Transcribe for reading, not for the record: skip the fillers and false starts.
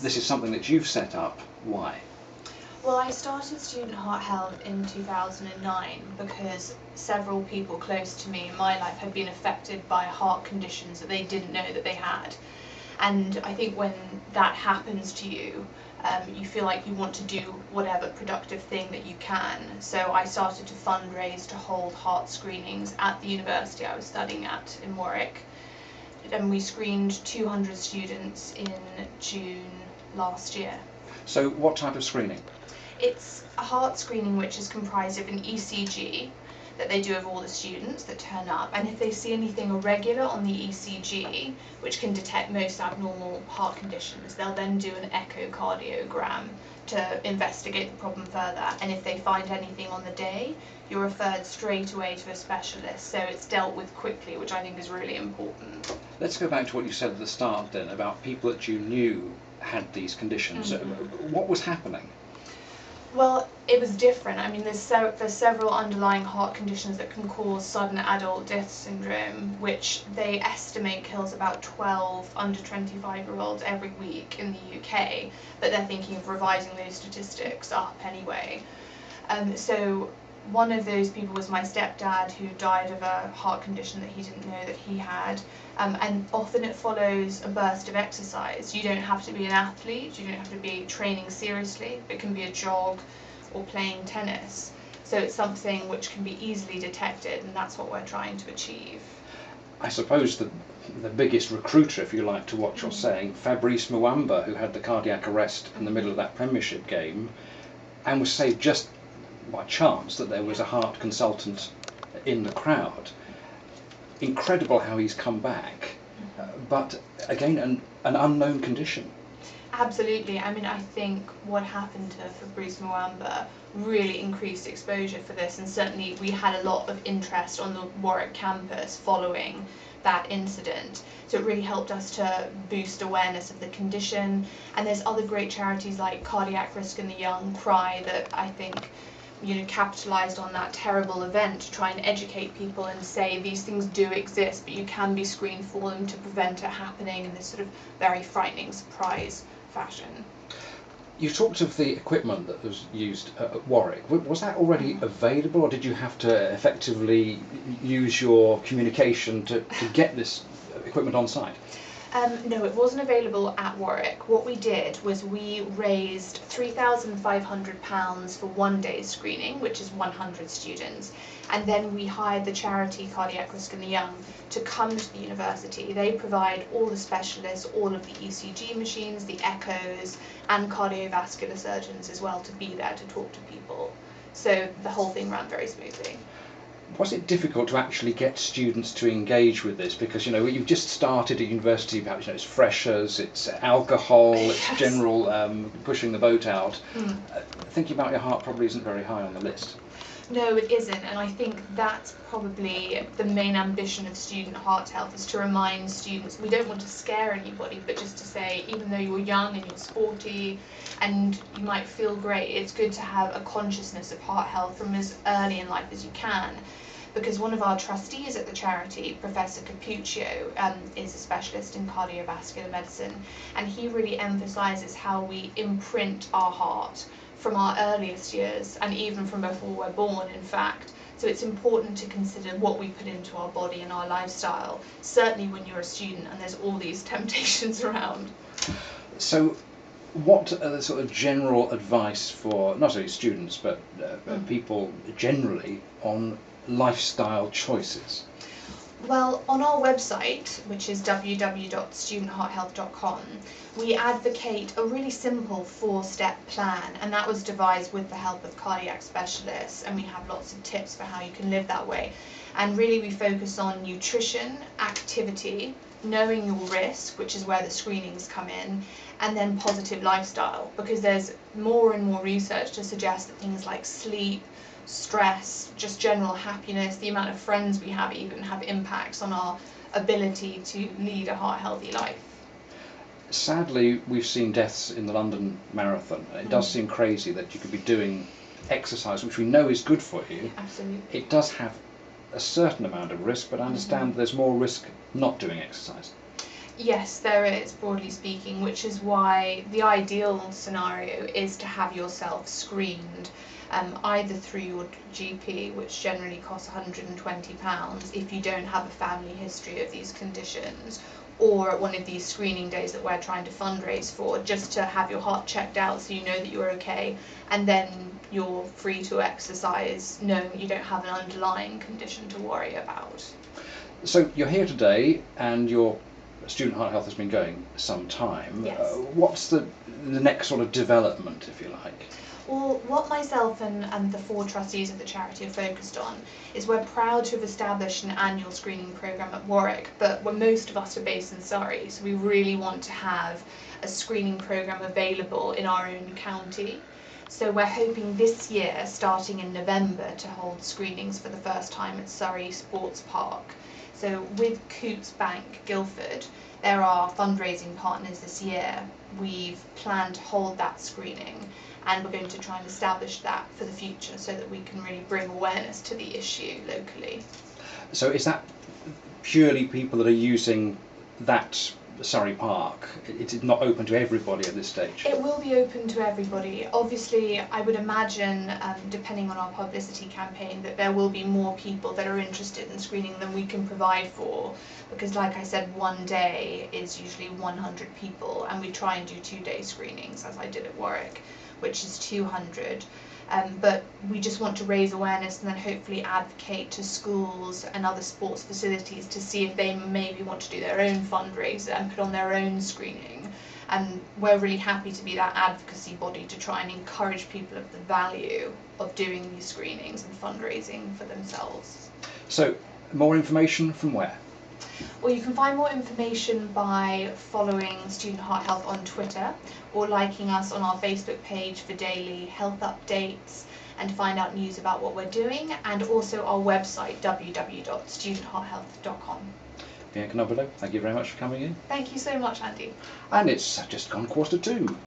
this is something that you've set up. Why? Well, I started Student Heart Health in 2009 because several people close to me in my life had been affected by heart conditions that they didn't know that they had. And I think when that happens to you, you feel like you want to do whatever productive thing that you can. So I started to fundraise to hold heart screenings at the university I was studying at in Warwick. And we screened 200 students in June last year. So what type of screening? It's a heart screening which is comprised of an ECG that they do of all the students that turn up, and if they see anything irregular on the ECG, which can detect most abnormal heart conditions, they'll then do an echocardiogram to investigate the problem further, and if they find anything on the day, you're referred straight away to a specialist, so it's dealt with quickly, which I think is really important. Let's go back to what you said at the start then about people that you knew had these conditions. What was happening? Well, it was different. I mean, there's several underlying heart conditions that can cause sudden adult death syndrome, which they estimate kills about 12 under 25-year-olds every week in the UK, but they're thinking of revising those statistics up anyway. So one of those people was my stepdad, who died of a heart condition that he didn't know that he had. And often it follows a burst of exercise. You don't have to be an athlete, you don't have to be training seriously. It can be a jog or playing tennis. So it's something which can be easily detected, and that's what we're trying to achieve. I suppose the biggest recruiter, if you like, to what you're saying, Fabrice Muamba, who had the cardiac arrest in the middle of that Premiership game and was saved just by chance that there was a heart consultant in the crowd. Incredible how he's come back, but again an unknown condition. Absolutely. I mean, I think what happened to Fabrice Muamba really increased exposure for this, and certainly we had a lot of interest on the Warwick campus following that incident. So it really helped us to boost awareness of the condition. And there's other great charities like Cardiac Risk in the Young, CRY, that I think capitalised on that terrible event to try and educate people and say these things do exist, but you can be screened for them to prevent it happening in this sort of very frightening surprise fashion. You talked of the equipment that was used at Warwick. Was that already available, or did you have to effectively use your communication to get this equipment on site? No, it wasn't available at Warwick. What we did was we raised £3,500 for one day's screening, which is 100 students, and then we hired the charity Cardiac Risk in the Young to come to the university. They provide all the specialists, all of the ECG machines, the echoes, and cardiovascular surgeons as well to be there to talk to people. So the whole thing ran very smoothly. Was it difficult to actually get students to engage with this? Because you've just started at university, perhaps it's freshers, it's alcohol, it's general pushing the boat out. Thinking about your heart probably isn't very high on the list. No, it isn't, and I think that's probably the main ambition of Student Heart Health, is to remind students, we don't want to scare anybody, but just to say, even though you're young and you're sporty and you might feel great, it's good to have a consciousness of heart health from as early in life as you can. Because one of our trustees at the charity, Professor Capuccio, is a specialist in cardiovascular medicine, and he really emphasises how we imprint our heart from our earliest years, and even from before we're born, in fact. So it's important to consider what we put into our body and our lifestyle, certainly when you're a student and there's all these temptations around. So what are the sort of general advice for not only students but people generally on lifestyle choices? Well, on our website, which is www.studenthearthealth.com, we advocate a really simple 4-step plan, and that was devised with the help of cardiac specialists, and we have lots of tips for how you can live that way. And really we focus on nutrition, activity, knowing your risk, which is where the screenings come in, and then positive lifestyle, because there's more and more research to suggest that things like sleep, stress, just general happiness, the amount of friends we have even have impacts on our ability to lead a heart-healthy life. Sadly, we've seen deaths in the London Marathon, and it does seem crazy that you could be doing exercise, which we know is good for you. Absolutely. It does have a certain amount of risk, but I understand there's more risk not doing exercise. Yes, there is, broadly speaking, which is why the ideal scenario is to have yourself screened either through your GP, which generally costs £120 if you don't have a family history of these conditions, or at one of these screening days that we're trying to fundraise for, just to have your heart checked out so you know that you're okay, and then you're free to exercise knowing you don't have an underlying condition to worry about. So you're here today and your student heart health has been going some time. Yes. What's the next sort of development, if you like? Well, what myself and the 4 trustees of the charity are focused on is we're proud to have established an annual screening programme at Warwick, but most of us are based in Surrey, so we really want to have a screening programme available in our own county. So we're hoping this year, starting in November, to hold screenings for the first time at Surrey Sports Park. So with Coots Bank, Guildford, they're our fundraising partners this year. We've planned to hold that screening, and we're going to try and establish that for the future so that we can really bring awareness to the issue locally. So is that purely people that are using that Surrey Park? It's not open to everybody at this stage? It will be open to everybody. Obviously, I would imagine, depending on our publicity campaign, that there will be more people that are interested in screening than we can provide for, because like I said, one day is usually 100 people, and we try and do 2-day screenings, as I did at Warwick, which is 200. But we just want to raise awareness and then hopefully advocate to schools and other sports facilities to see if they maybe want to do their own fundraiser and put on their own screening. And we're really happy to be that advocacy body to try and encourage people of the value of doing these screenings and fundraising for themselves. So more information from where? Well, you can find more information by following Student Heart Health on Twitter or liking us on our Facebook page for daily health updates and to find out news about what we're doing, and also our website www.studenthearthealth.com. Bianca Nobilo, thank you very much for coming in. Thank you so much, Andy. And it's just gone 1:45.